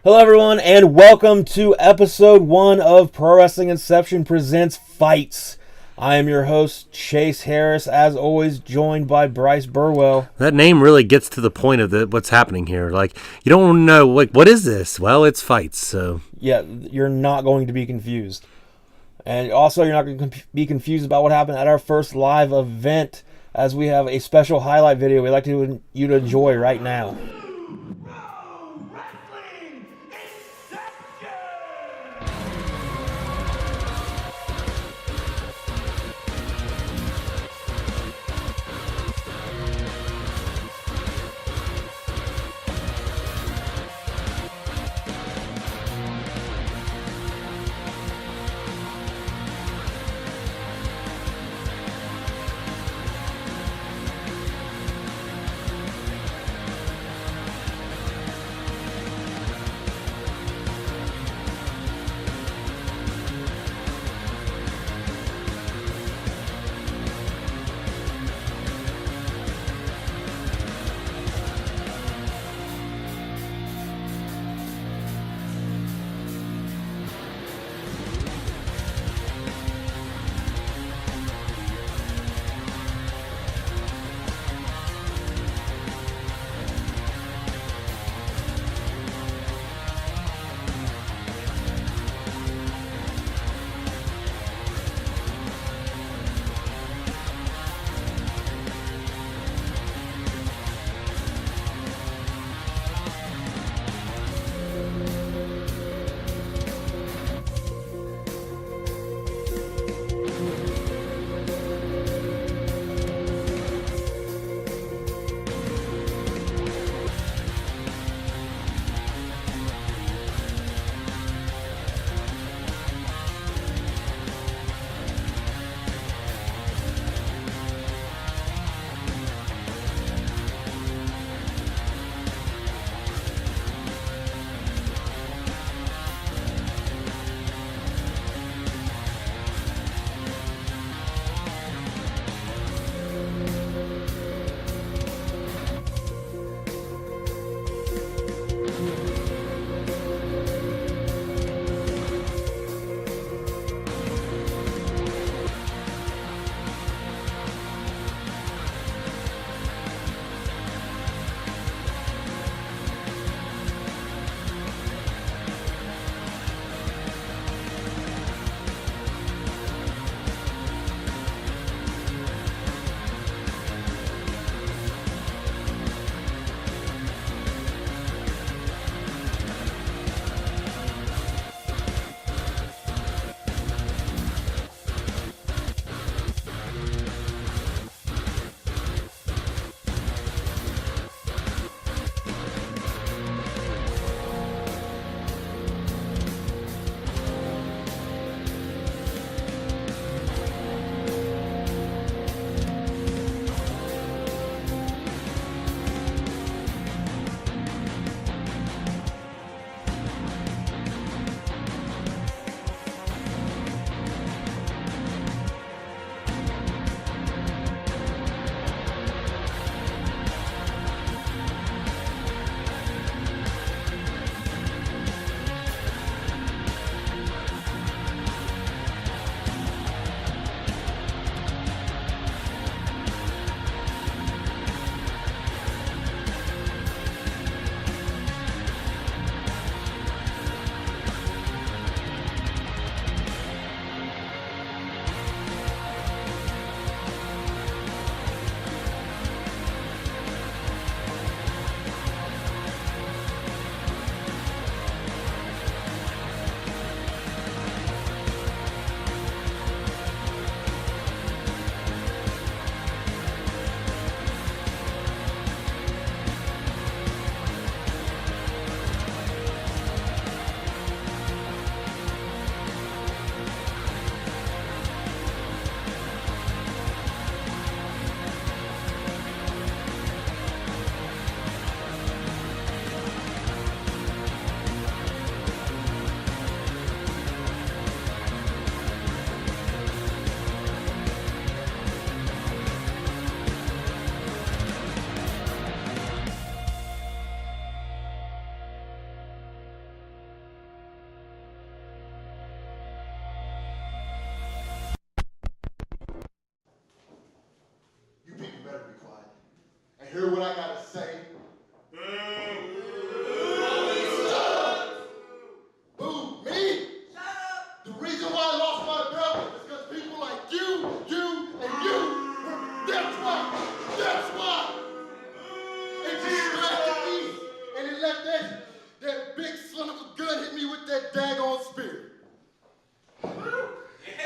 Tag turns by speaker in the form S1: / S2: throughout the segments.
S1: Hello, everyone, and welcome to episode 1 of Pro Wrestling Inception Presents Fights. I am your host, Chase Harris, as always, joined by Bryce Burwell.
S2: That name really gets to the point of what's happening here. Like, you don't know, what is this? Well, it's fights, so...
S1: Yeah, you're not going to be confused. And also, you're not going to be confused about what happened at our first live event, as we have a special highlight video we'd like you to enjoy right now.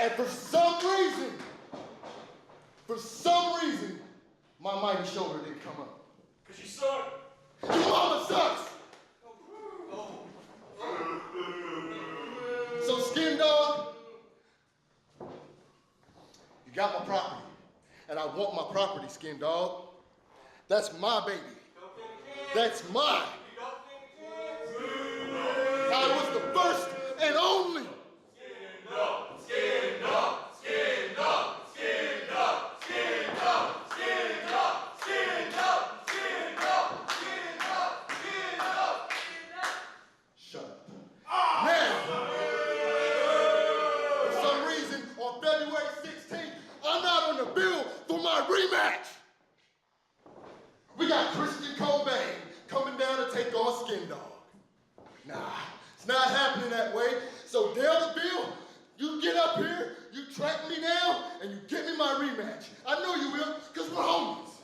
S3: And for some reason, my mighty shoulder didn't come up.
S4: Because you suck.
S3: Your mama sucks. So, Skin Dog, you got my property. And I want my property, Skin Dog. That's my baby. That's mine. I was the first and only. Shut up. Now, for some reason, on February 16th, I'm not on the bill for my rematch. We got Christian Cobain coming down to take on Skin Dog. Nah, it's not happening that way. So Dale the Bill, you get up here, you track me down, and you get me my rematch. I know you will, because we're homies.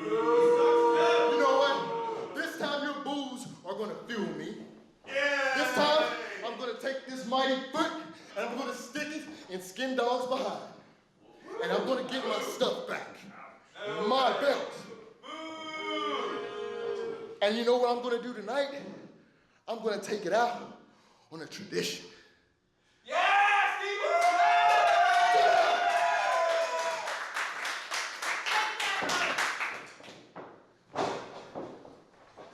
S3: You know what? This time your boos are going to fuel me. This time, I'm going to take this mighty foot, and I'm going to stick it in Skin Dog's behind. And I'm going to get my stuff back. My belt. And you know what I'm going to do tonight? I'm going to take it out on a tradition.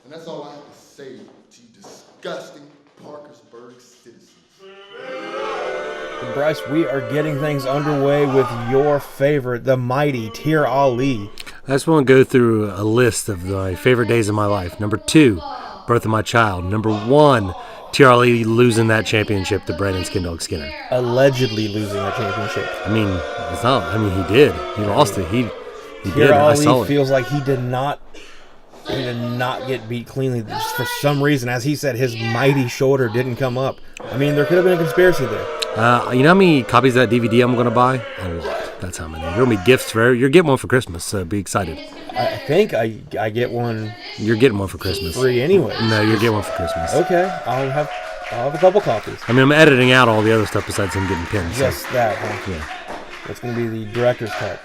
S3: And that's all I have to say to you disgusting Parkersburg citizens.
S1: Bryce, we are getting things underway with your favorite, the mighty Tir Ali.
S2: I just want to go through a list of my favorite days of my life. Number 2, birth of my child. Number 1, Tir Ali losing that championship to Brandon Skin Dog Skinner.
S1: Allegedly losing that championship.
S2: I mean, it's not. I mean, he did. He lost it. He did.
S1: Tir
S2: I saw
S1: Ali
S2: it.
S1: feels like he did not get beat cleanly. Just for some reason, as he said, his mighty shoulder didn't come up. I mean, there could have been a conspiracy there.
S2: You know how many copies of that DVD I'm going to buy? A lot. That's how many. There will be gifts for. You're getting one for Christmas, so be excited.
S1: I think I get one
S2: You're getting one for Christmas.
S1: free anyway.
S2: No, you're getting one for Christmas.
S1: Okay, I'll have a couple copies.
S2: I mean, I'm editing out all the other stuff besides him getting pins. So.
S1: Just that, huh?
S2: Yeah.
S1: That's going to be the director's cut.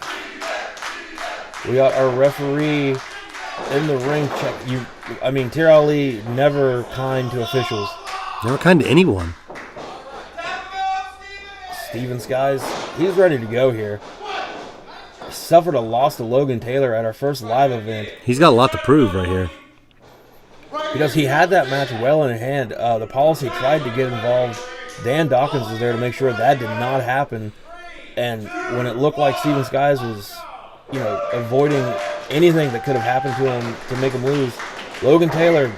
S1: We got our referee in the ring check. Tir Ali never kind to officials.
S2: Never kind to anyone.
S1: Steven Skies, he's ready to go here. Suffered a loss to Logan Taylor at our first live event.
S2: He's got a lot to prove right here.
S1: Because he had that match well in hand. The policy tried to get involved. Dan Dawkins was there to make sure that did not happen. And when it looked like Steven Skies was, avoiding anything that could have happened to him to make him lose, Logan Taylor,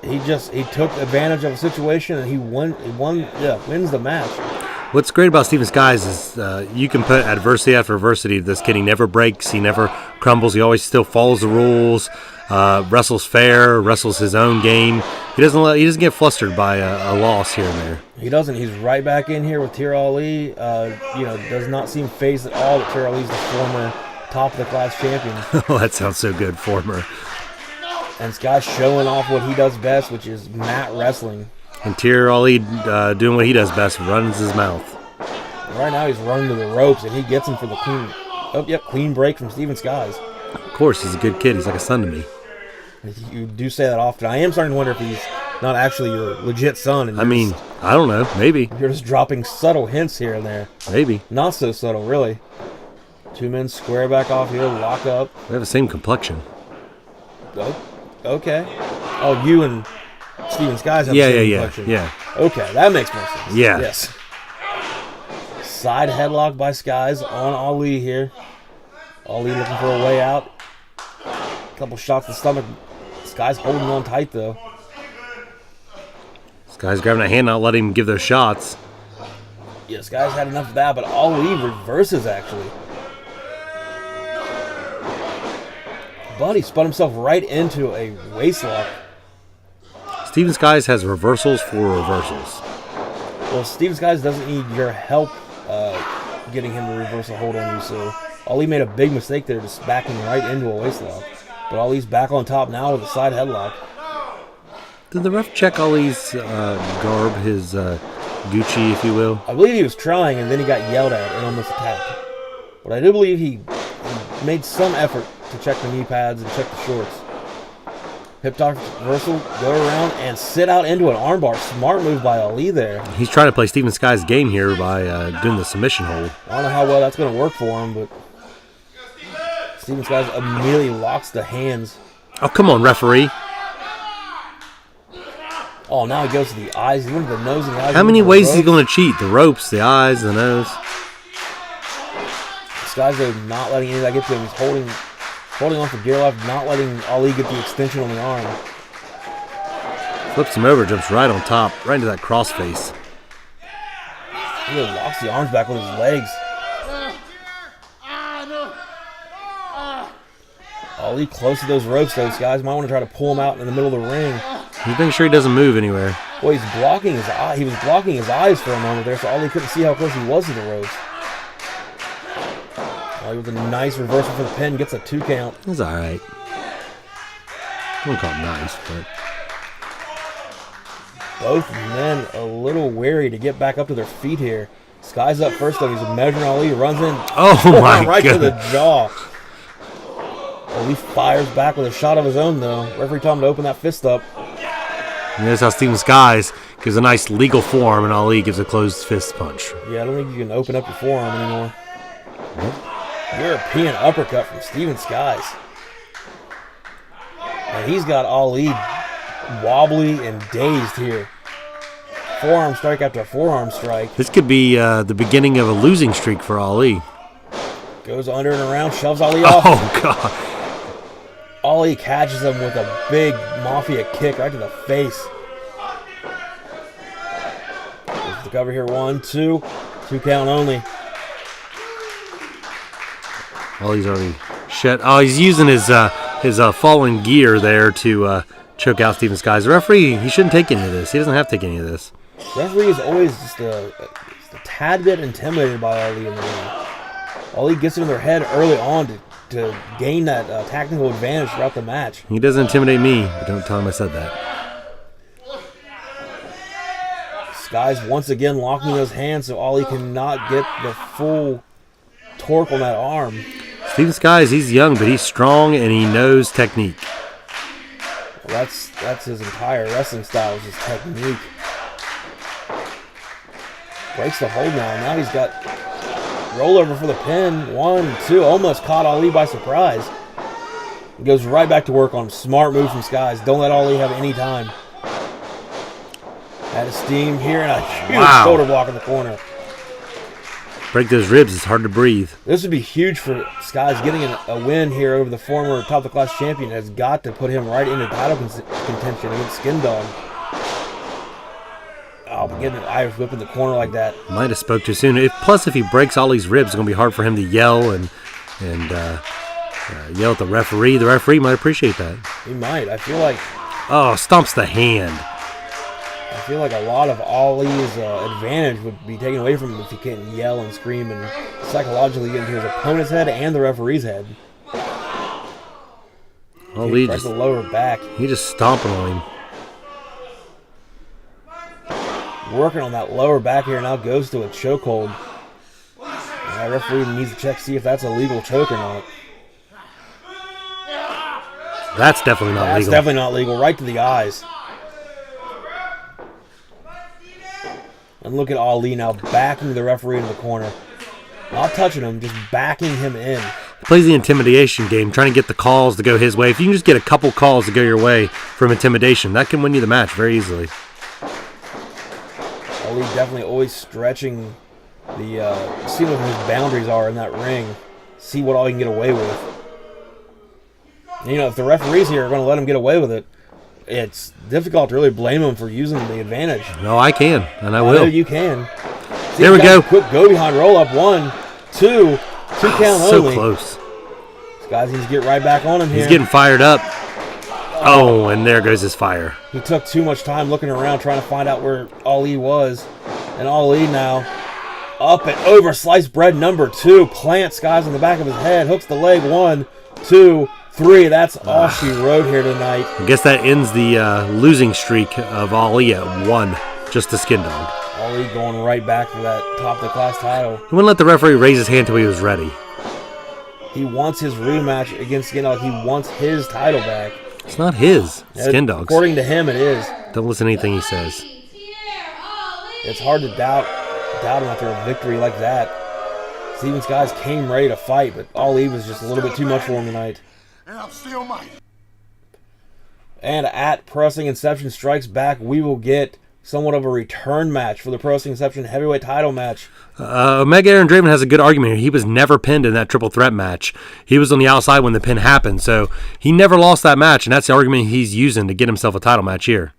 S1: he took advantage of a situation and he wins the match.
S2: What's great about Steven Skies is you can put adversity after adversity to this kid. He never breaks. He never crumbles. He always still follows the rules, wrestles fair, wrestles his own game. He doesn't get flustered by a loss here and there.
S1: He doesn't. He's right back in here with Tir Ali. Does not seem phased at all that Tir Ali's the former top of the class champion.
S2: Oh, that sounds so good, former.
S1: And Skies showing off what he does best, which is mat wrestling.
S2: And Tir Ali doing what he does best, runs his mouth.
S1: Right now he's running to the ropes, and he gets him for the clean break from Steven Skies.
S2: Of course, he's a good kid. He's like a son to me.
S1: You do say that often. I am starting to wonder if he's not actually your legit son. And
S2: I don't know. Maybe.
S1: You're just dropping subtle hints here and there.
S2: Maybe.
S1: Not so subtle, really. 2 men square back off here, lock up.
S2: They have the same complexion.
S1: Oh, okay. Oh, you and Steven Skies have the same complexion.
S2: Yeah.
S1: Okay, that makes more sense.
S2: Yeah.
S1: Yes. Side headlock by Skies on Ali here. Ali looking for a way out. Couple shots to the stomach. Skies holding on tight, though.
S2: Skies grabbing a hand, not letting him give those shots.
S1: Yeah, Skies had enough of that, but Ali reverses, actually. But he spun himself right into a waistlock.
S2: Steven Skies has reversals for reversals.
S1: Well, Steven Skies doesn't need your help getting him to reverse a hold on you, so Ali made a big mistake there, just backing right into a waistlock. But Ali's back on top now with a side headlock.
S2: Did the ref check Ali's garb, his Gucci, if you will.
S1: I believe he was trying, and then he got yelled at and almost attacked. But I do believe he made some effort to check the knee pads and check the shorts. Hip toss reversal, go around and sit out into an armbar. Smart move by Ali there.
S2: He's trying to play Steven Sky's game here by doing the submission hold.
S1: I don't know how well that's going to work for him, but Steven Skies immediately locks the hands.
S2: Oh, come on, referee.
S1: Oh, now he goes to the eyes. He went to the nose and the eyes.
S2: How many ways is he going to cheat? The ropes, the eyes, the nose.
S1: Skies, though, not letting any of that get to him. He's holding on for dear life, not letting Ali get the extension on the arm.
S2: Flips him over, jumps right on top, right into that crossface.
S1: He really locks the arms back with his legs. Ali close to those ropes, those guys might want to try to pull him out in the middle of the ring.
S2: He's making sure he doesn't move anywhere.
S1: Well, he's blocking his eye. He was blocking his eyes for a moment there, so Ali couldn't see how close he was to the ropes. Ali with a nice reversal for the pin, gets a 2 count.
S2: It's all right. I wouldn't call it nice, but
S1: both men a little wary to get back up to their feet here. Sky's up first, though. He's measuring Ali. Runs in.
S2: Oh, my
S1: right
S2: God.
S1: to the jaw. Ali fires back with a shot of his own, though. Referee told him to open that fist up.
S2: And there's how Steven Skies gives a nice legal forearm, and Ali gives a closed fist punch.
S1: Yeah, I don't think you can open up your forearm anymore. European uppercut from Steven Skies. And he's got Ali wobbly and dazed here. Forearm strike after forearm strike.
S2: This could be the beginning of a losing streak for Ali.
S1: Goes under and around, shoves Ali off.
S2: Oh, God.
S1: Ali catches him with a big Mafia kick right to the face. There's the cover here. 1, 2. 2 count only.
S2: Ali's already shut. Oh, he's using his fallen gear there to choke out Steven Skies. The referee, he shouldn't take any of this. He doesn't have to take any of this.
S1: Referee is always just a tad bit intimidated by Ali in the ring. Ali gets in their head early on to gain that tactical advantage throughout the match.
S2: He doesn't intimidate me, but don't tell him I said that.
S1: Skies once again locking those hands so Ali cannot get the full torque on that arm.
S2: Steven Skies, he's young, but he's strong and he knows technique.
S1: Well, that's his entire wrestling style, is his technique. Breaks the hold now. Now he's got rollover for the pin. 1, 2. Almost caught Ali by surprise. He goes right back to work on him. Smart move from Skies. Don't let Ali have any time. Had a steam here and a huge shoulder block in the corner.
S2: Break those ribs. It's hard to breathe.
S1: This would be huge for Skies. Getting a win here over the former top-of-the-class champion has got to put him right into title contention against Skin Dog. Oh, but getting an Irish whip in the corner like that.
S2: Might have spoke too soon. Plus, if he breaks Ali's ribs, it's going to be hard for him to yell and yell at the referee. The referee might appreciate that.
S1: He might. I feel like
S2: stomps the hand.
S1: I feel like a lot of Ali's advantage would be taken away from him if he can't yell and scream and psychologically get into his opponent's head and the referee's head.
S2: Ali
S1: just the lower back.
S2: He just stomping on him.
S1: Working on that lower back here, now goes to a chokehold. The referee needs to check, see if that's a legal choke or not.
S2: That's definitely not legal.
S1: That's definitely not legal. Right to the eyes. And look at Ali now backing the referee into the corner. Not touching him, just backing him in.
S2: He plays the intimidation game, trying to get the calls to go his way. If you can just get a couple calls to go your way from intimidation, that can win you the match very easily.
S1: Ali definitely always stretching the see what his boundaries are in that ring. See what all he can get away with. And, if the referees here are going to let him get away with it, it's difficult to really blame him for using the advantage.
S2: No, I can, and I will.
S1: I know you can. See,
S2: there we go.
S1: Quick go behind roll up. 1, 2. 2 count
S2: so
S1: only.
S2: Close.
S1: This guy needs to get right back on him here.
S2: He's getting fired up. Oh, and there goes his fire.
S1: He took too much time looking around trying to find out where Ali was. And Ali now up and over sliced bread number 2. Plants Skies on the back of his head. Hooks the leg. 1, 2, 3. That's all she wrote here tonight.
S2: I guess that ends the losing streak of Ali at 1. just a skin dog.
S1: Ali going right back for that top of the class title.
S2: He wouldn't let the referee raise his hand until he was ready.
S1: He wants his rematch against Skin Dog. He wants his title back.
S2: It's not his. Skin Dog's.
S1: According to him, it is.
S2: Don't listen to anything he says.
S1: It's hard to doubt him after a victory like that. Steven Skies came ready to fight, but Ali was just a little bit too much for him tonight.
S3: And I'm still mighty.
S1: And at Pro Wrestling Inception Strikes Back, we will get somewhat of a return match for the Pro Wrestling Inception heavyweight title match.
S2: Omega Aaron Draven has a good argument here. He was never pinned in that triple threat match. He was on the outside when the pin happened, so he never lost that match, and that's the argument he's using to get himself a title match here.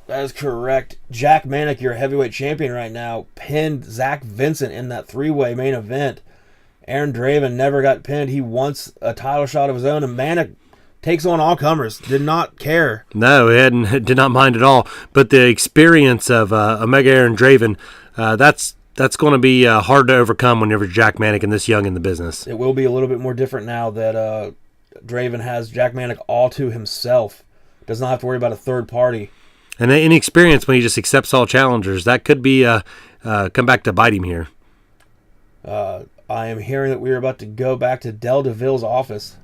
S1: That is correct. Jack Manic, your heavyweight champion right now, pinned Zach Vincent in that three-way main event. Aaron Draven never got pinned. He wants a title shot of his own, and Manic takes on all comers. Did not care.
S2: No, he did not mind at all. But the experience of Omega Aaron Draven, that's going to be hard to overcome whenever Jack Manic and this young in the business.
S1: It will be a little bit more different now that Draven has Jack Manic all to himself. Does not have to worry about a third party.
S2: And the inexperience when he just accepts all challengers, that could be come back to bite him here.
S1: I am hearing that we are about to go back to Del DeVille's office.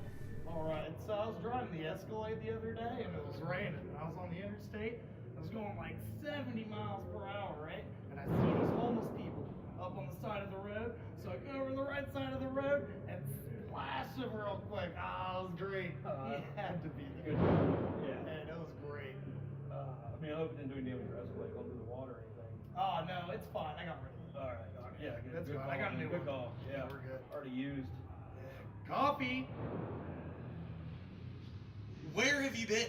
S4: All right, so I was driving the Escalade the other day, and it was raining. I was on the interstate. I was going like 70 miles per hour, right? And I see these homeless people up on the side of the road. So I go over to the right side of the road and splash them real quick. Ah, it was great. It had to be good. Yeah, and it was great.
S5: I mean, I hope it didn't do any damage to Escalade, going through the water or anything.
S4: Oh, no, it's fine. I got rid of it.
S5: All right. Yeah,
S4: That's
S5: good
S4: fine.
S5: call.
S4: I got a new
S5: Good
S4: one.
S5: call. Yeah,
S4: We're good.
S5: Already used.
S4: Coffee.
S6: Where have you been?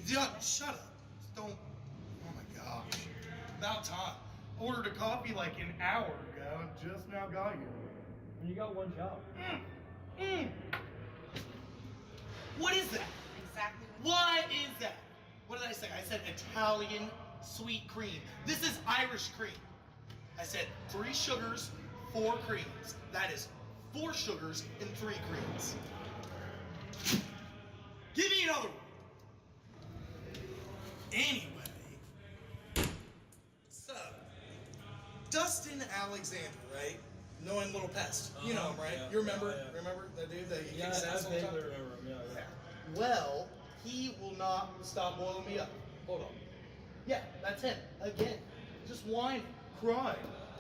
S6: Shut up. Don't. Oh my gosh. About time.
S4: Ordered a coffee like an hour ago and just now got here.
S5: And you got one job.
S6: What is that?
S7: Exactly.
S6: What is that? What did I say? I said Italian sweet cream. This is Irish cream. I said 3 sugars, 4 creams. That is 4 sugars and 3 creams. Give me another one. Anyway, so Dustin Alexander, right? Knowing Little Pest. You know him, right?
S5: Yeah.
S6: You remember?
S5: Oh, yeah.
S6: Remember that dude that he
S5: Yeah,
S6: kicks ass all the
S5: I
S6: time?
S5: vaguely remember him. Yeah.
S6: Well, he will not stop boiling me up. Hold on. Yeah, that's him. Again. Just whining, crying.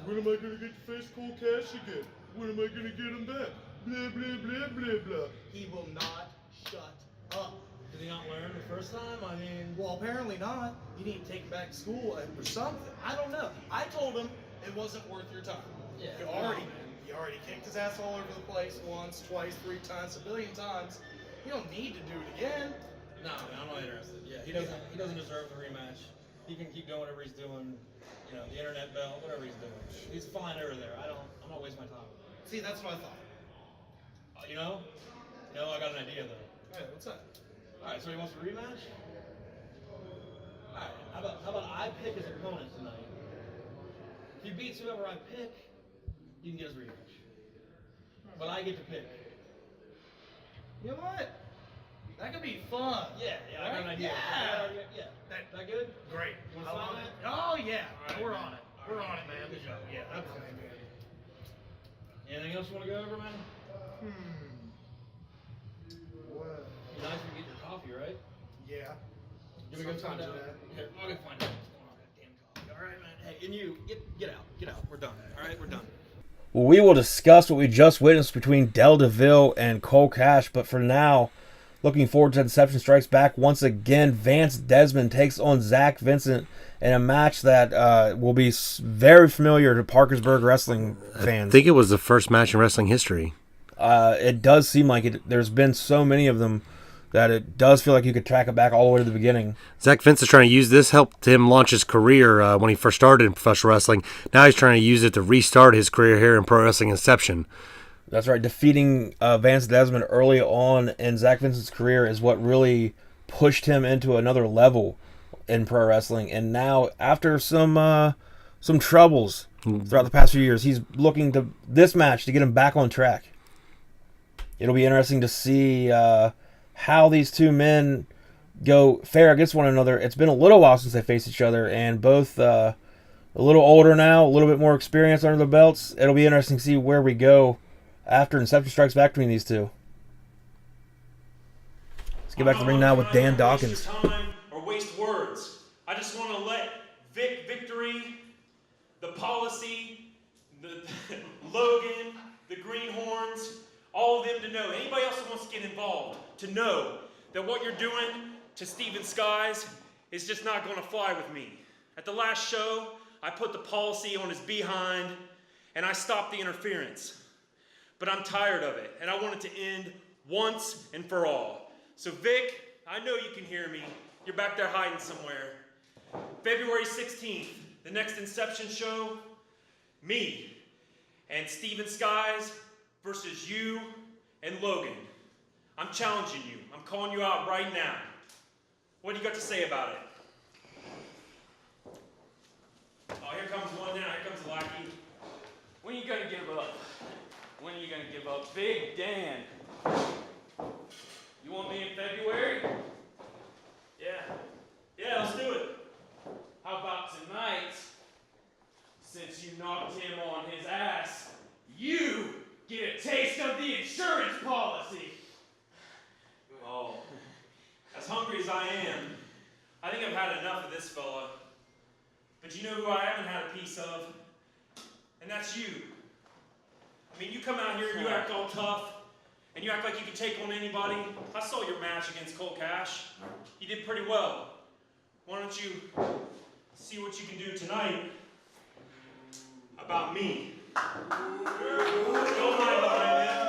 S3: When am I gonna get the face cold cash again? When am I gonna get him back? Blah, blah, blah, blah, blah.
S6: He will not shut up.
S5: Did he not learn the first time? I mean,
S6: Well, apparently not. You need to take him back to school or something. I don't know. I told him it wasn't worth your time.
S5: Yeah.
S6: You already kicked his ass all over the place once, twice, 3 times, a billion times. You don't need to do it again.
S5: no, I'm not interested. Yeah, he doesn't deserve the rematch. He can keep doing whatever he's doing. You know, the internet belt, whatever he's doing. He's fine over there. I'm not wasting my time.
S6: See, that's what I thought.
S5: You know, I got an idea though.
S6: Hey, what's up?
S5: All right, so he wants a rematch. All right, how about I pick his opponent tonight? If he beats whoever I pick, you can get his rematch. But I get to pick.
S4: You know what? That could be fun.
S5: Yeah, I got an idea.
S4: Yeah.
S5: That good?
S4: Great.
S5: Wanna
S4: I
S5: sign
S4: love
S5: that?
S4: it. Oh, yeah.
S5: All right.
S4: We're on it. We're on it, man.
S5: Good job.
S4: Yeah, absolutely.
S5: Anything else you want to go over, man?
S4: Well,
S5: Be nice if you get your coffee, right?
S4: yeah.
S5: Can we go find
S4: Sometimes
S5: out?
S4: it
S5: Here, I'll go find out what's going on with that damn coffee. All right, man. Hey, and you get out. We're done. All right, we're done.
S1: Well, we will discuss what we just witnessed between Del DeVille and Cole Cash, but for now, looking forward to Inception Strikes Back. Once again, Vance Desmond takes on Zach Vincent in a match that will be very familiar to Parkersburg wrestling fans.
S2: I think it was the first match in wrestling history.
S1: It does seem like it. There's been so many of them that it does feel like you could track it back all the way to the beginning.
S2: Zach Vincent's trying to use this, helped him launch his career when he first started in professional wrestling. Now he's trying to use it to restart his career here in Pro Wrestling Inception.
S1: That's right. Defeating Vance Desmond early on in Zach Vincent's career is what really pushed him into another level in pro wrestling. And now, after some troubles throughout the past few years, he's looking to this match to get him back on track. It'll be interesting to see how these two men go fair against one another. It's been a little while since they faced each other, and both a little older now, a little bit more experience under their belts. It'll be interesting to see where we go after Inception strikes back between these two. Let's get back to the ring now with Dan Dawkins.
S7: Waste your time or waste words. I just want to let Victory, the Policy, the Logan, the Greenhorns, all of them to know. Anybody else who wants to get involved to know that what you're doing to Steven Skies is just not going to fly with me. At the last show, I put the Policy on his behind and I stopped the interference. But I'm tired of it and I want it to end once and for all. So Vic, I know you can hear me. You're back there hiding somewhere. February 16th, the next Inception show, me and Steven Skies versus you and Logan. I'm challenging you. I'm calling you out right now. What do you got to say about it? Oh, here comes one now. Here comes Lackey.
S8: When are you gonna give up? When are you gonna give up? Big Dan.
S7: You want me in February? Yeah, let's do it.
S8: How about tonight? Since you knocked him on his ass, you get a taste of the insurance policy.
S7: Oh, as hungry as I am, I think I've had enough of this fella. But you know who I haven't had a piece of? And that's you. I mean, you come out here and you act all tough, and you act like you can take on anybody. I saw your match against Cole Cash. You did pretty well. Why don't you see what you can do tonight about me? Don't mind behind him.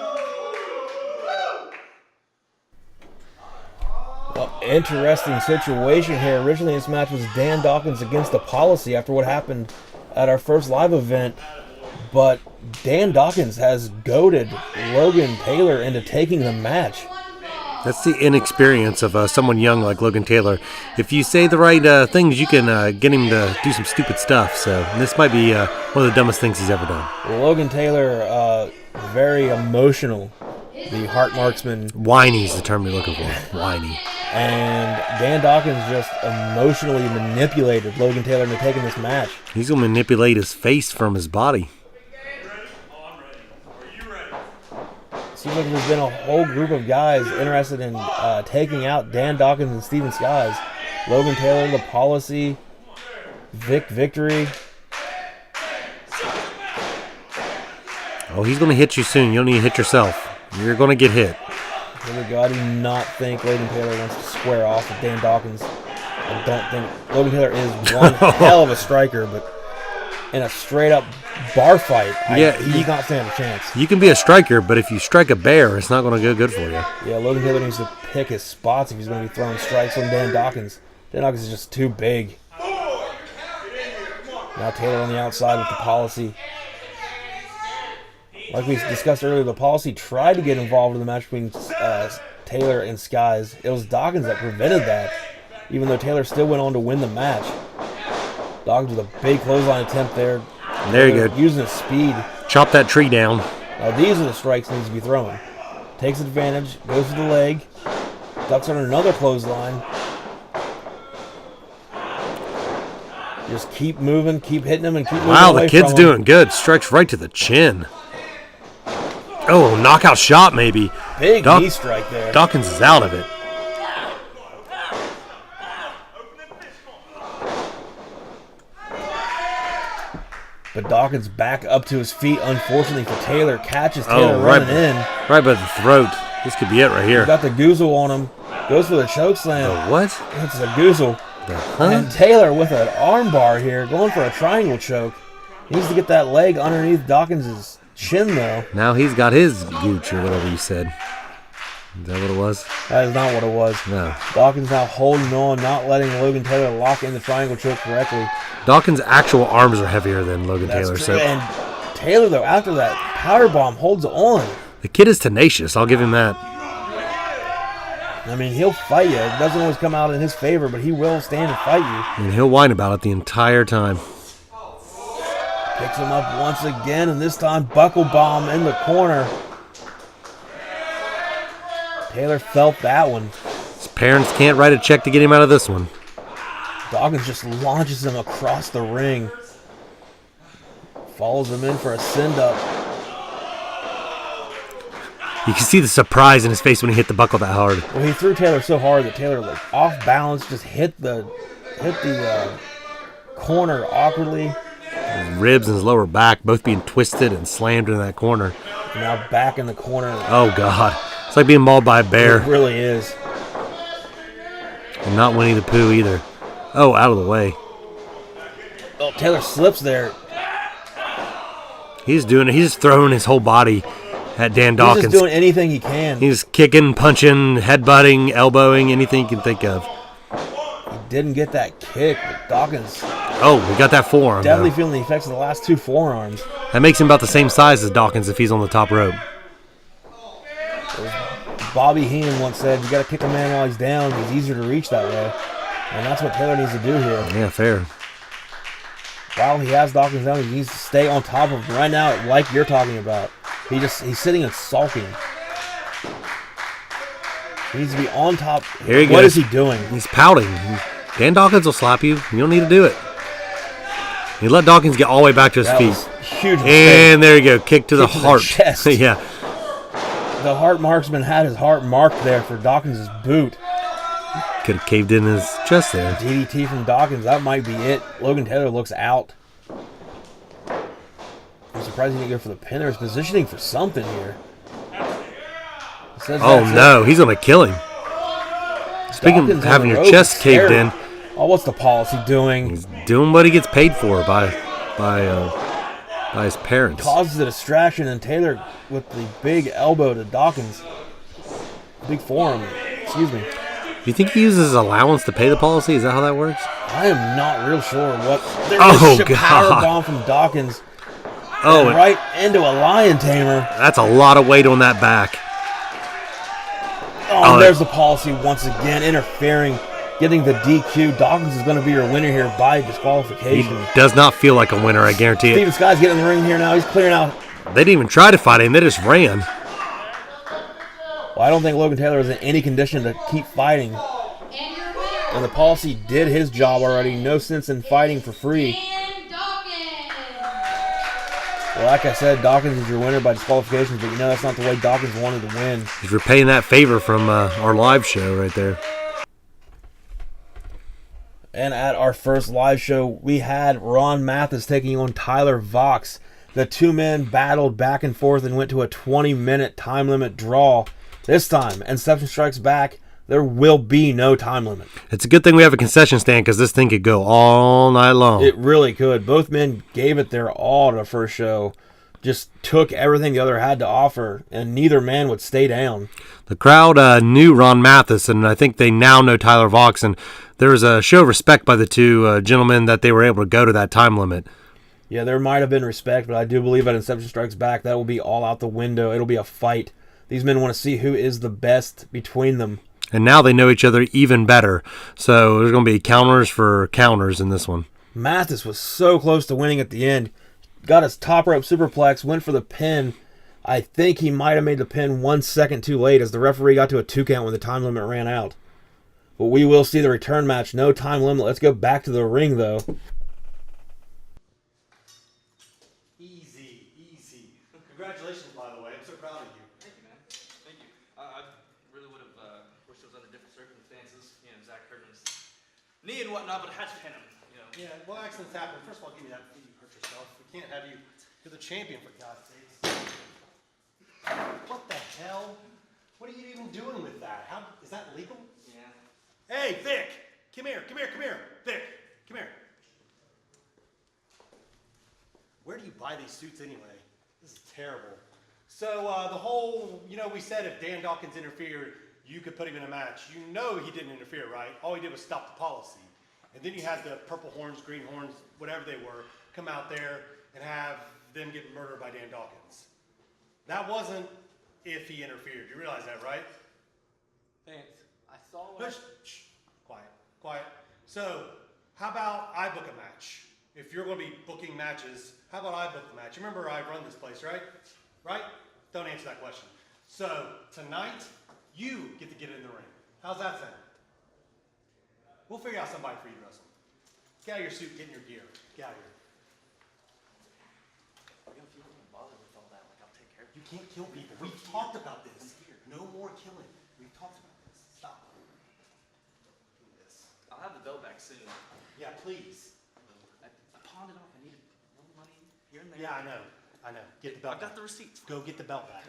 S1: Well, interesting situation here. Originally, this match was Dan Dawkins against the Policy after what happened at our first live event. But Dan Dawkins has goaded Logan Taylor into taking the match.
S2: That's the inexperience of someone young like Logan Taylor. If you say the right things, you can get him to do some stupid stuff. So this might be one of the dumbest things he's ever done.
S1: Well, Logan Taylor, very emotional. The heart marksman.
S2: Whiny is the term you're looking for. Whiny.
S1: And Dan Dawkins just emotionally manipulated Logan Taylor into taking this match.
S2: He's going to manipulate his face from his body.
S1: Seems like there's been a whole group of guys interested in taking out Dan Dawkins and Steven Skies. Logan Taylor, the Policy, Victory.
S2: Oh, he's going to hit you soon. You don't need to hit yourself. You're going to get hit.
S1: Here we go. I do not think Logan Taylor wants to square off with Dan Dawkins. I don't think Logan Taylor is one hell of a striker, but in a straight-up bar fight, he's not standing a chance.
S2: You can be a striker, but if you strike a bear, it's not going to go good for you.
S1: Yeah, Logan Taylor needs to pick his spots if he's going to be throwing strikes on Dan Dawkins. Dan Dawkins is just too big. Now Taylor on the outside with the Policy. Like we discussed earlier, the Policy tried to get involved in the match between Taylor and Skies. It was Dawkins that prevented that, even though Taylor still went on to win the match. Dawkins with a big clothesline attempt there.
S2: There you go.
S1: Using his speed.
S2: Chop that tree down.
S1: Now these are the strikes he needs to be throwing. Takes advantage, goes for the leg, ducks on another clothesline. Just keep moving, keep hitting him, and keep moving away from him.
S2: Wow, the kid's doing good. Strikes right to the chin. Oh, knockout shot maybe.
S1: Big knee strike there.
S2: Dawkins is out of it.
S1: But Dawkins back up to his feet, unfortunately for Taylor. Catches Taylor running in.
S2: Right by the throat. This could be it right here.
S1: Got the goozle on him. Goes for the choke slam.
S2: The what?
S1: It's a goozle. And Taylor with an arm bar here, going for a triangle choke. He needs to get that leg underneath Dawkins' chin, though.
S2: Now he's got his gooch or whatever you said. Is that what it was?
S1: That is not what it was.
S2: No.
S1: Dawkins now holding on, not letting Logan Taylor lock in the triangle choke correctly.
S2: Dawkins' actual arms are heavier than Logan Taylor. So.
S1: And Taylor, though, after that powerbomb, holds on.
S2: The kid is tenacious. I'll give him that.
S1: I mean, he'll fight you. It doesn't always come out in his favor, but he will stand and fight you.
S2: And he'll whine about it the entire time.
S1: Picks him up once again, and this time buckle bomb in the corner. Taylor felt that one.
S2: Parents can't write a check to get him out of this one.
S1: Dawkins just launches him across the ring. Follows him in for a send-up.
S2: You can see the surprise in his face when he hit the buckle that hard.
S1: Well, he threw Taylor so hard that Taylor, like, off balance, just hit the corner awkwardly.
S2: His ribs and his lower back both being twisted and slammed into that corner.
S1: Now back in the corner.
S2: Oh, God. It's like being mauled by a bear.
S1: It really is.
S2: And not Winnie the Pooh either. Oh, out of the way.
S1: Oh, Taylor slips there.
S2: He's doing it. He's just throwing his whole body at Dan Dawkins.
S1: He's just doing anything he can.
S2: He's kicking, punching, headbutting, elbowing, anything you can think of.
S1: He didn't get that kick, but Dawkins
S2: Oh, we got that forearm.
S1: definitely
S2: though.
S1: feeling the effects of the last two forearms.
S2: That makes him about the same size as Dawkins if he's on the top rope.
S1: Bobby Heenan once said, you got to kick a man while he's down. He's easier to reach that way. And that's what Taylor needs to do here.
S2: Yeah, fair.
S1: While he has Dawkins down, he needs to stay on top of him. Right now, like you're talking about, he's sitting and sulking. He needs to be on top.
S2: Here he goes.
S1: What is he doing?
S2: He's pouting. Dan Dawkins will slap you. You don't need to do it. He let Dawkins get all the way back to his
S1: That
S2: feet.
S1: was huge.
S2: And there you go. Kick to the
S1: Kick to the
S2: heart.
S1: chest.
S2: Yeah.
S1: The heart marksman had his heart marked there for Dawkins' boot.
S2: Could have caved in his chest there.
S1: DDT from Dawkins, that might be it. Logan Taylor looks out. I'm surprised he didn't go for the pin. He's positioning for something here.
S2: Oh, no. He's going to kill him. Speaking of having your chest caved in,
S1: oh, what's the policy doing?
S2: he's doing what he gets paid for by his parents.
S1: Causes a distraction, and Taylor with the big elbow to Dawkins. Big forearm. Excuse me.
S2: Do you think he uses his allowance to pay the policy? Is that how that works?
S1: I am not real sure what.
S2: Oh,
S1: a
S2: God.
S1: power bomb from Dawkins.
S2: Oh,
S1: And right into a lion tamer.
S2: that's a lot of weight on that back.
S1: Oh, there's the policy once again, interfering, getting the DQ. Dawkins is going to be your winner here by
S2: He
S1: disqualification.
S2: does not feel like a winner, I guarantee it.
S1: Steven Sky's getting in the ring here now. He's clearing out.
S2: They didn't even try to fight him. They just ran.
S1: Well, I don't think Logan Taylor is in any condition to keep fighting. And the policy did his job already. No sense in fighting for free. Well, like I said, Dawkins is your winner by disqualification, but you know that's not the way Dawkins wanted to win.
S2: He's repaying that favor from our live show right there.
S1: And at our first live show, we had Ron Mathis taking on Tyler Vox. The two men battled back and forth and went to a 20-minute time limit draw. This time, Inception strikes back. There will be no time limit.
S2: It's a good thing we have a concession stand because this thing could go all night long.
S1: It really could. Both men gave it their all to the first show. Just took everything the other had to offer, and neither man would stay down.
S2: The crowd knew Ron Mathis, and I think they now know Tyler Vox. And there was a show of respect by the two gentlemen that they were able to go to that time limit.
S1: Yeah, there might have been respect, but I do believe at Inception Strikes Back, that will be all out the window. It'll be a fight. These men want to see who is the best between them.
S2: And now they know each other even better. So there's going to be counters for counters in this one.
S1: Mathis was so close to winning at the end. Got his top rope superplex, went for the pin. I think he might have made the pin 1 second too late as the referee got to a 2 count when the time limit ran out. But we will see the return match. No time limit. Let's go back to the ring, though.
S5: Easy. Congratulations, by the way. I'm so proud of you.
S9: Thank you, man. Thank you. I really would have wished it was under different circumstances. You know, Zach hurt his knee and whatnot, but I had to pin him. You know.
S5: Yeah, well, accidents happen. First of all, give me that before you hurt yourself. We can't have you. You're the champion, for God's sakes. What the hell? What are you even doing with that? How is that legal?
S9: Yeah.
S5: Hey, Vic! Come here. Vic, come here. Where do you buy these suits anyway? This is terrible. So the whole, we said if Dan Dawkins interfered, you could put him in a match. You know he didn't interfere, right? All he did was stop the policy. And then you had the purple horns, green horns, whatever they were, come out there and have them get murdered by Dan Dawkins. That wasn't if he interfered. You realize that, right?
S9: Thanks. I saw what.
S5: Shh. Quiet. So, how about I book a match? If you're going to be booking matches, how about I book the match? You remember I run this place, right? Right? Don't answer that question. So, tonight, you get to get in the ring. How's that sound?
S10: We'll figure out somebody for you to wrestle. Get out of your suit, get in your gear. Get out of here.
S9: If you don't even bother with all that, like, I'll take care of
S10: You can't kill people. We've talked about this. No more killing. We've talked about this. Stop. Do this.
S9: I'll have the belt back soon.
S10: Yeah, please.
S9: I pawned it off. I needed a little money here and there.
S10: Yeah, I know. Get the belt
S9: I've got
S10: back.
S9: the receipts.
S10: Go get the belt back.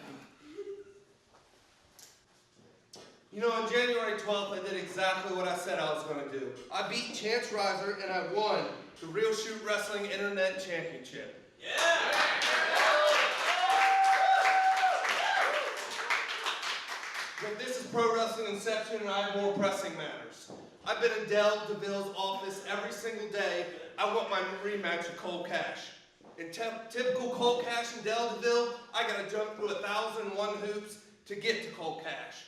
S3: You know, on January 12th, I did exactly what I said I was going to do. I beat Chance Riser and I won the Real Shoot Wrestling Internet Championship. But this is Pro Wrestling Inception and I have more pressing matters. I've been in Dell DeVille's office every single day. I want my rematch with Cole Cash. In typical Cole Cash and Dell DeVille, I gotta jump through 1,001 hoops to get to Cole Cash.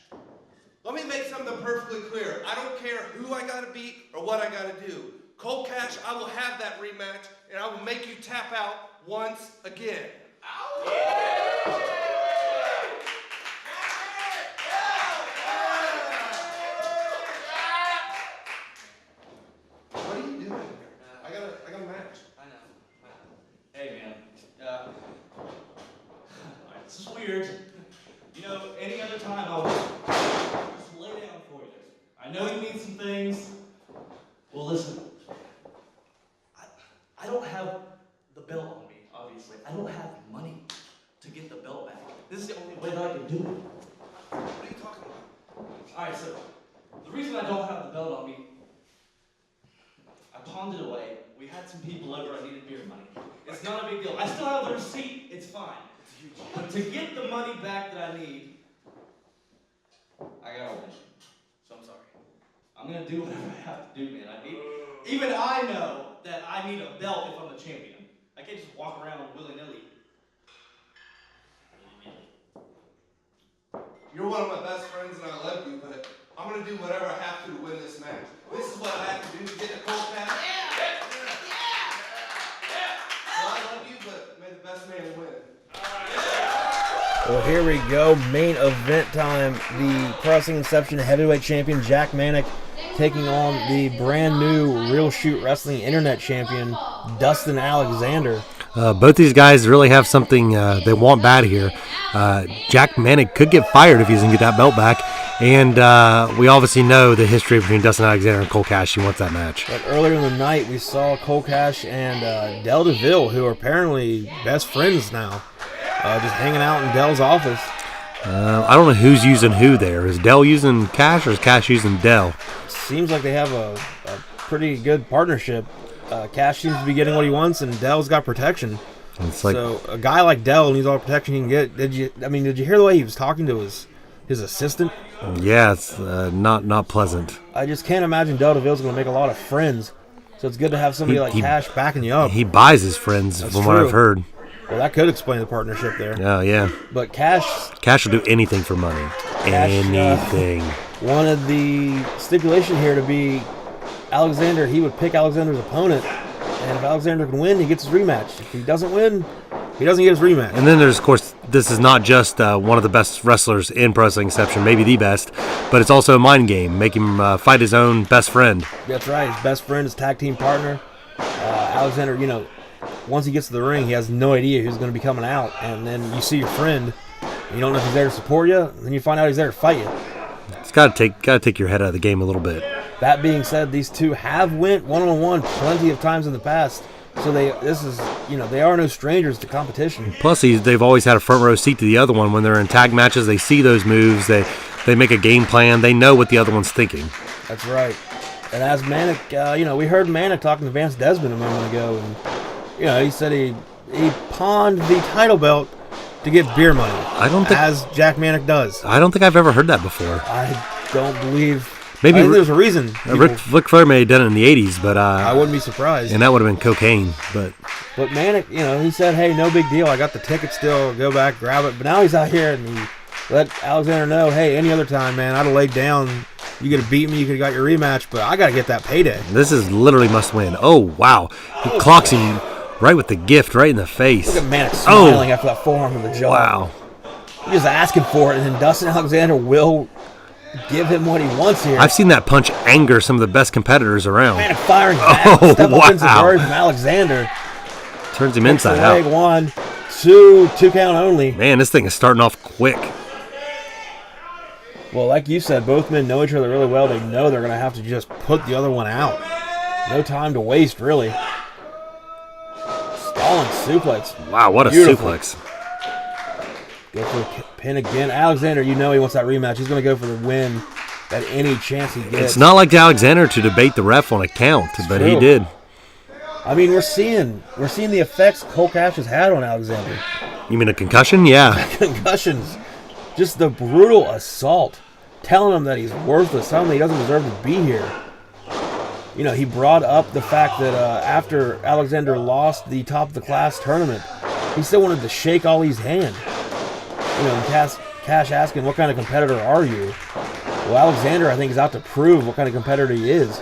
S3: Let me make something perfectly clear. I don't care who I gotta beat or what I gotta do. Cole Cash, I will have that rematch and I will make you tap out once again. What are you doing here? I got a match.
S9: I know. Hey, man. This is weird. You know, any other time I'll just lay down for you. I know you need some things. Well, listen. I don't have the belt on me, obviously. I don't have money to get the belt back. This is the only way that I can do it. What are you talking about? Alright, so the reason I don't have the belt on me, I pawned it away. We had some people over. I needed beer money. It's not a big deal. I still have the receipt. It's fine. But to get the money back that I need, I gotta win. So I'm sorry. I'm gonna do whatever I have to do, man. Even I know that I need a belt if I'm the champion. I can't just walk around willy-nilly.
S3: You're one of my best friends and I love you, but I'm gonna do whatever I have to win this match. This is what I have to do to get the Cole Cash. Well, I love you, but may the best man win.
S1: Well, here we go. Main event time. The Pro Wrestling Inception heavyweight champion Jack Manic taking on the brand new Real Shoot Wrestling Internet champion Dustin Alexander.
S2: Both these guys really have something they want bad here. Jack Manic could get fired if he doesn't get that belt back. And we obviously know the history between Dustin Alexander and Cole Cash. He wants that match.
S1: But earlier in the night, we saw Cole Cash and Del DeVille, who are apparently best friends now, just hanging out in Del's office.
S2: I don't know who's using who there. Is Del using Cash or is Cash using Del?
S1: Seems like they have a pretty good partnership. Cash seems to be getting what he wants, and Del's got protection.
S2: It's like,
S1: so a guy like Del needs all the protection he can get. Did you hear the way he was talking to his assistant?
S2: yeah, it's not pleasant.
S1: I just can't imagine Del DeVille's going to make a lot of friends. So it's good to have somebody like Cash backing you up.
S2: He buys his friends,
S1: That's
S2: from
S1: true.
S2: what I've heard.
S1: Well, that could explain the partnership there.
S2: Oh, yeah.
S1: But Cash
S2: will do anything for money. Anything.
S1: Wanted the stipulation here to be Alexander. He would pick Alexander's opponent, and if Alexander can win, he gets his rematch. If he doesn't win, he doesn't get his rematch.
S2: And then there's, of course, this is not just one of the best wrestlers in Pro Wrestling Inception, maybe the best, but it's also a mind game. Make him fight his own best friend.
S1: That's right. His best friend, his tag team partner. Alexander, once he gets to the ring, he has no idea who's going to be coming out. And then you see your friend, you don't know if he's there to support you, and then you find out he's there to fight you.
S2: It's got to take your head out of the game a little bit.
S1: That being said, these two have went one-on-one plenty of times in the past. So they are no strangers to competition.
S2: Plus, they've always had a front row seat to the other one. When they're in tag matches, they see those moves. They make a game plan. They know what the other one's thinking.
S1: That's right. And as Manic, we heard Manic talking to Vance Desmond a moment ago, and he said he pawned the title belt to get beer money. As Jack Manic does.
S2: I don't think I've ever heard that before.
S1: I don't believe.
S2: Maybe
S1: there's a reason.
S2: Ric Flair may have done it in the '80s, but
S1: I wouldn't be surprised.
S2: And that would have been cocaine. But
S1: Manic, he said, "Hey, no big deal. I got the ticket still. Go back, grab it." But now he's out here, and he let Alexander know, "Hey, any other time, man, I'd have laid down. You could have beat me. You could have got your rematch, but I got to get that payday."
S2: This is literally must win. Oh wow, he clocks him right with the gift, right in the face.
S1: Look at Manic smiling after that forearm in the jaw.
S2: Wow.
S1: He's just asking for it, and then Dustin Alexander will give him what he wants here.
S2: I've seen that punch anger some of the best competitors around.
S1: Manic firing back.
S2: Oh,
S1: Step
S2: wow.
S1: up into Gary from Alexander.
S2: Turns him
S1: Hooks the
S2: inside
S1: leg,
S2: out.
S1: 1, 2, 2 count only.
S2: Man, this thing is starting off quick.
S1: Well, like you said, both men know each other really well. They know they're going to have to just put the other one out. No time to waste, really. Stalling suplex.
S2: Wow, what a
S1: Beautiful.
S2: suplex.
S1: Go for the pin again. Alexander, you know he wants that rematch. He's going to go for the win at any chance he gets.
S2: It's not like Alexander to debate the ref on a count, but he
S1: true.
S2: did.
S1: I mean, we're seeing the effects Cole Cash has had on Alexander.
S2: You mean a concussion? Yeah.
S1: Concussions. Just the brutal assault. Telling him that he's worthless. Telling him he doesn't deserve to be here. You know, he brought up the fact that after Alexander lost the top of the class tournament, he still wanted to shake Ali's hand. You know, and Cash asking, what kind of competitor are you? Well, Alexander, I think, is out to prove what kind of competitor he is.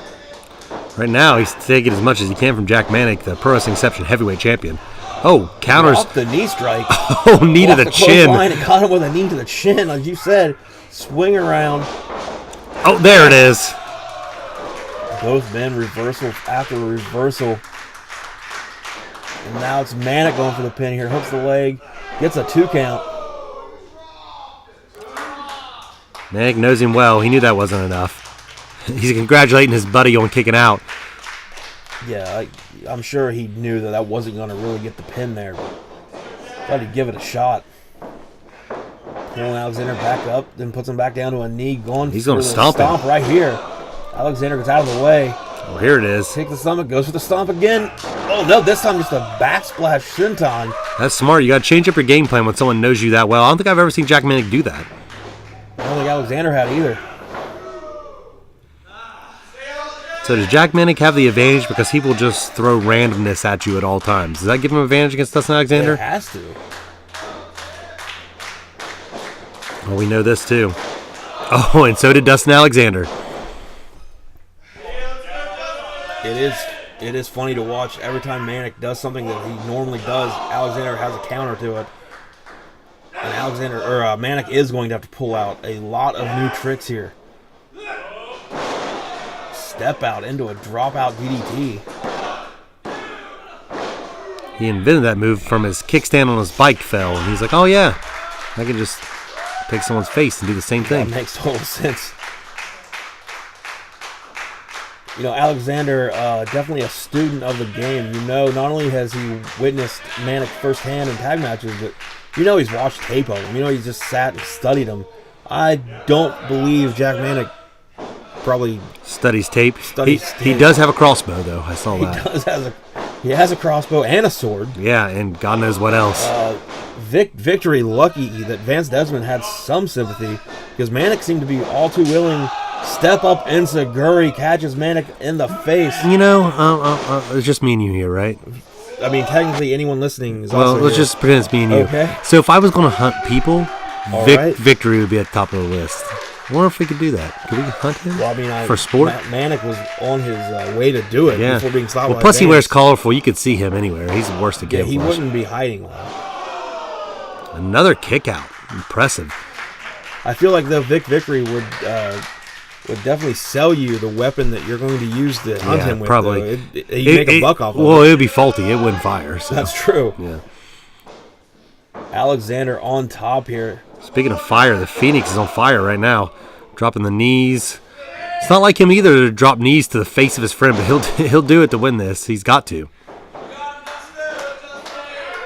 S2: Right now, he's taking as much as he can from Jack Manic, the Pro Wrestling Inception heavyweight champion. Oh, counters.
S1: Off the knee strike.
S2: Oh, knee to
S1: Off
S2: the
S1: close
S2: chin.
S1: line and caught him with a knee to the chin, like you said. Swing around.
S2: Oh, there it is.
S1: Both men reversal after reversal. And now it's Manic going for the pin here. Hooks the leg. Gets a 2 count.
S2: Manic knows him well. He knew that wasn't enough. He's congratulating his buddy on kicking out.
S1: Yeah, I'm sure he knew that wasn't going to really get the pin there. Thought he'd give it a shot. Pulling Alexander back up, then puts him back down to a knee.
S2: He's going to stomp him.
S1: Right here. Alexander gets out of the way.
S2: Oh, here it is.
S1: Take the stomach, goes for the stomp again. Oh, no, this time just a backsplash shinton.
S2: That's smart. You got to change up your game plan when someone knows you that well. I don't think I've ever seen Jack Manic do that.
S1: I don't think Alexander had either.
S2: So does Jack Manic have the advantage because he will just throw randomness at you at all times? Does that give him an advantage against Dustin Alexander?
S1: It has to.
S2: Well, we know this too. Oh, and so did Dustin Alexander.
S1: It is funny to watch. Every time Manic does something that he normally does, Alexander has a counter to it. And Manic is going to have to pull out a lot of new tricks here. Step out into a drop out DDT.
S2: He invented that move from his kickstand on his bike fell, and he's like, oh yeah, I can just take someone's face and do the same thing.
S1: That makes total sense. You know, Alexander, definitely a student of the game. You know, not only has he witnessed Manic firsthand in tag matches, but you know he's watched tape of him. You know he's just sat and studied him. I don't believe Jack Manic probably
S2: studies tape.
S1: He
S2: does have a crossbow, though. I saw that.
S1: He has a crossbow and a sword.
S2: Yeah, and God knows what else.
S1: Victory lucky that Vance Desmond had some sympathy because Manic seemed to be all too willing. Step up into Guri, catches Manic in the face.
S2: You know, it's just me and you here, right?
S1: I mean, technically anyone listening is
S2: well,
S1: also
S2: let's
S1: here.
S2: just pretend it's me and you.
S1: Okay.
S2: So if I was going to hunt people,
S1: right.
S2: Victory would be at the top of the list. I wonder if we could do that. Could we hunt him?
S1: Well, I mean,
S2: for sport?
S1: Manic was on his way to do it before being stopped by
S2: plus he
S1: Vance.
S2: wears colorful. You could see him anywhere. He's the worst to get.
S1: Yeah, he wouldn't be hiding well.
S2: Another kick out. Impressive.
S1: I feel like though Victory would definitely sell you the weapon that you're going to use to hunt him with.
S2: Probably.
S1: You'd make a buck off of it.
S2: Well, it would be faulty. It wouldn't fire. So.
S1: That's true.
S2: Yeah.
S1: Alexander on top here.
S2: Speaking of fire, the Phoenix is on fire right now. Dropping the knees. It's not like him either to drop knees to the face of his friend, but he'll do it to win this. He's got to.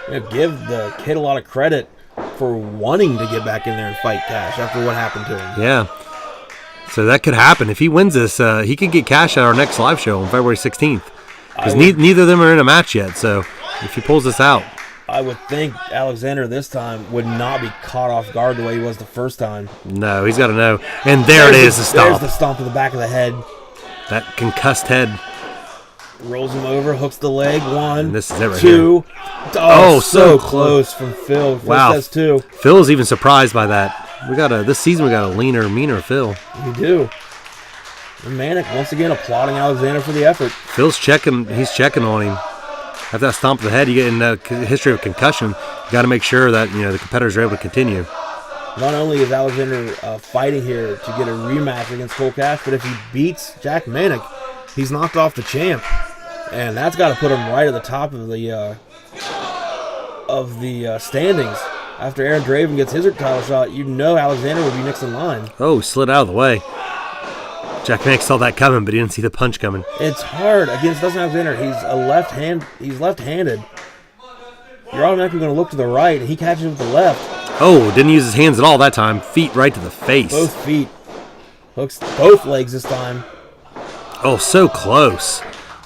S1: Give the kid a lot of credit for wanting to get back in there and fight Cash after what happened to him.
S2: Yeah. So that could happen. If he wins this, he could get Cash at our next live show on February 16th. Because neither of them are in a match yet. So if he pulls this out.
S1: I would think Alexander this time would not be caught off guard the way he was the first time.
S2: No, he's got to know. And there it is, the stomp.
S1: There's the stomp to the back of the head.
S2: That concussed head.
S1: Rolls him over, hooks the leg. 1,
S2: and this is it right
S1: 2.
S2: Here.
S1: Oh, so close from Phil. Phil says 2.
S2: Phil's even surprised by that. This season we got a leaner, meaner Phil.
S1: We do. And Manic once again applauding Alexander for the effort.
S2: Phil's checking. He's checking on him. After that stomp of the head, you get in the history of concussion. You got to make sure that the competitors are able to continue.
S1: Not only is Alexander fighting here to get a rematch against Cole Cash, but if he beats Jack Manic, he's knocked off the champ, and that's got to put him right at the top of the standings. After Aaron Draven gets his title shot, you know Alexander would be next in line.
S2: Oh, slid out of the way. Jack Manic saw that coming, but he didn't see the punch coming.
S1: It's hard against Dustin Alexander. He's left-handed. You're automatically going to look to the right, and he catches with the left.
S2: Oh, didn't use his hands at all that time. Feet right to the face.
S1: Both feet. Hooks both legs this time.
S2: Oh, so close.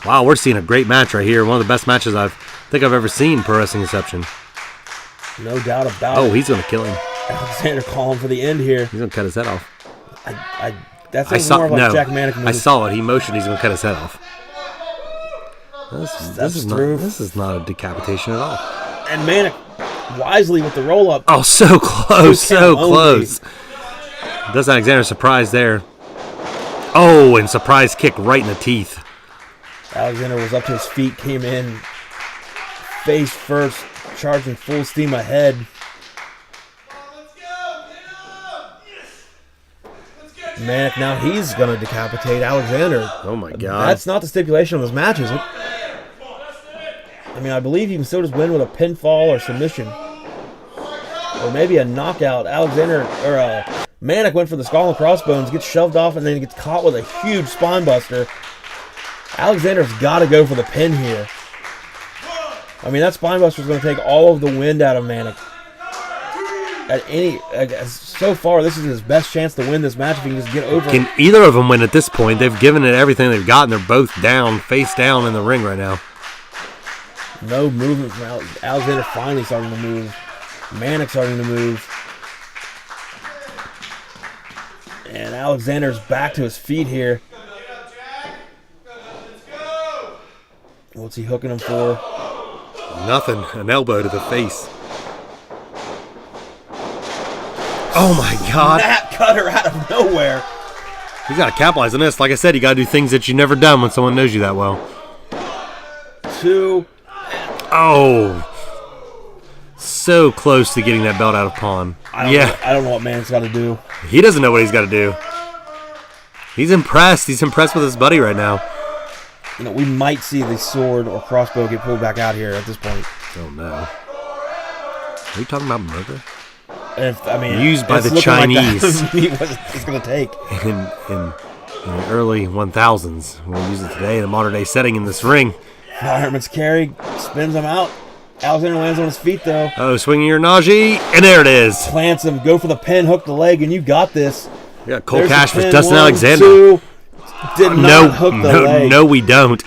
S2: Wow, we're seeing a great match right here. One of the best matches I think I've ever seen Pro Wrestling Inception.
S1: No doubt about it.
S2: Oh, he's going to kill him.
S1: Alexander calling for the end here.
S2: He's going to cut his head off.
S1: That's more like Jack Manic move.
S2: I saw it. He motioned he's going to cut his head off. This is not a decapitation at all.
S1: And Manic wisely with the roll-up.
S2: Oh, so close, so close. Dustin Alexander surprised there. Oh, and surprise kick right in the teeth.
S1: Alexander was up to his feet, came in face first, charging full steam ahead. Manic, now he's going to decapitate Alexander.
S2: Oh, my God.
S1: That's not the stipulation of those matches. I mean, I believe you can still just win with a pinfall or submission. Or maybe a knockout. Manic went for the skull and crossbones, gets shoved off, and then gets caught with a huge spine buster. Alexander's got to go for the pin here. I mean, that spine buster is going to take all of the wind out of Manic. So far, this is his best chance to win this match if he can just get over.
S2: Can either of them win at this point? They've given it everything they've got, and they're both down, face down in the ring right now.
S1: No movement from Alexander. Finally starting to move. Manic starting to move. And Alexander's back to his feet here. What's he hooking him for?
S2: Nothing. An elbow to the face. Oh my God.
S1: Snap cutter out of nowhere.
S2: You got to capitalize on this. Like I said, you got to do things that you've never done when someone knows you that well.
S1: 2.
S2: Oh. So close to getting that belt out of pawn.
S1: I don't know what Manic's got to do.
S2: He doesn't know what he's got to do. He's impressed. He's impressed with his buddy right now.
S1: You know, we might see the sword or crossbow get pulled back out here at this point.
S2: Oh, no. Are you talking about murder?
S1: Used
S2: by the Chinese.
S1: Like what it's going to take.
S2: In the early 1000s. We'll use it today in a modern-day setting in this ring.
S1: Fireman's carry. Spins him out. Alexander lands on his feet, though.
S2: Oh, swinging your Najee. And there it is.
S1: Plants him. Go for the pin. Hook the leg, and you got this.
S2: We got Cole
S1: There's
S2: Cash
S1: the
S2: versus
S1: pin.
S2: Dustin
S1: 1,
S2: Alexander.
S1: 2. Did not hook the leg.
S2: No, we don't.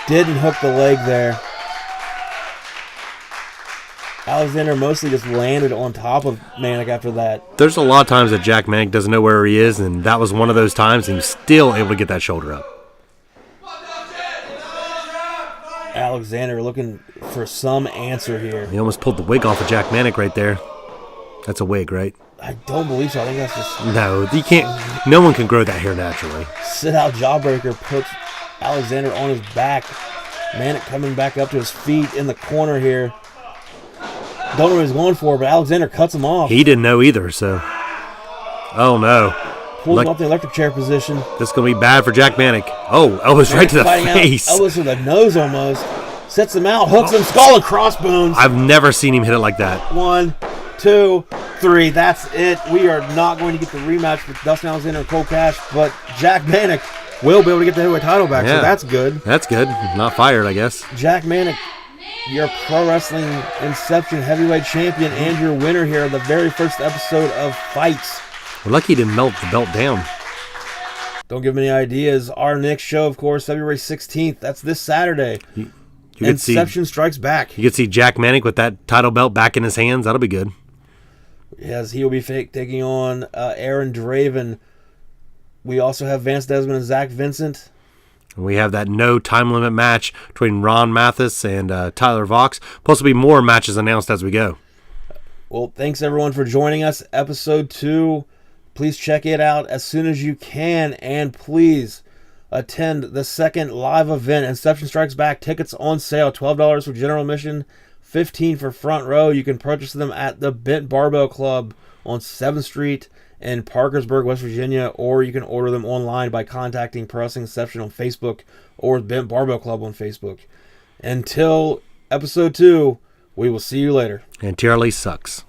S1: Didn't hook the leg there. Alexander mostly just landed on top of Manic after that.
S2: There's a lot of times that Jack Manic doesn't know where he is, and that was one of those times, and he was still able to get that shoulder up.
S1: Alexander looking for some answer here.
S2: He almost pulled the wig off of Jack Manic right there. That's a wig, right?
S1: I don't believe so. I think that's just...
S2: No, you can't. No one can grow that hair naturally.
S1: Sit-out jawbreaker puts Alexander on his back. Manic coming back up to his feet in the corner here. Don't know what he's going for, but Alexander cuts him off.
S2: He didn't know either, so... Oh, no.
S1: Pulls him off the electric chair position.
S2: This is going to be bad for Jack Manic. Oh, elbows right to the face.
S1: Elbows to the nose almost. Sets him out, hooks him, skull and crossbones.
S2: I've never seen him hit it like that.
S1: 1, 2, 3. That's it. We are not going to get the rematch with Dustin Alexander and Cole Cash, but Jack Manic will be able to get the heavyweight title back, so that's good.
S2: That's good. Not fired, I guess.
S1: Jack Manic, your Pro Wrestling Inception heavyweight champion and your winner here of the very first episode of Fights.
S2: We're lucky he didn't melt the belt down.
S1: Don't give him any ideas. Our next show, of course, February 16th. That's this Saturday. Inception strikes back.
S2: You could see Jack Manic with that title belt back in his hands. That'll be good.
S1: Yes, he will be taking on Aaron Draven. We also have Vance Desmond and Zach Vincent.
S2: We have that no time limit match between Ron Mathis and Tyler Vox. Plus, there'll be more matches announced as we go.
S1: Well, thanks everyone for joining us. Episode 2. Please check it out as soon as you can. And please attend the second live event. Inception Strikes Back. Tickets on sale. $12 for general admission. $15 for front row. You can purchase them at the Bent Barbell Club on 7th Street in Parkersburg, West Virginia, or you can order them online by contacting Pro Wrestling Inception on Facebook or Bent Barbell Club on Facebook. Until episode 2, we will see you later.
S2: And TRL sucks.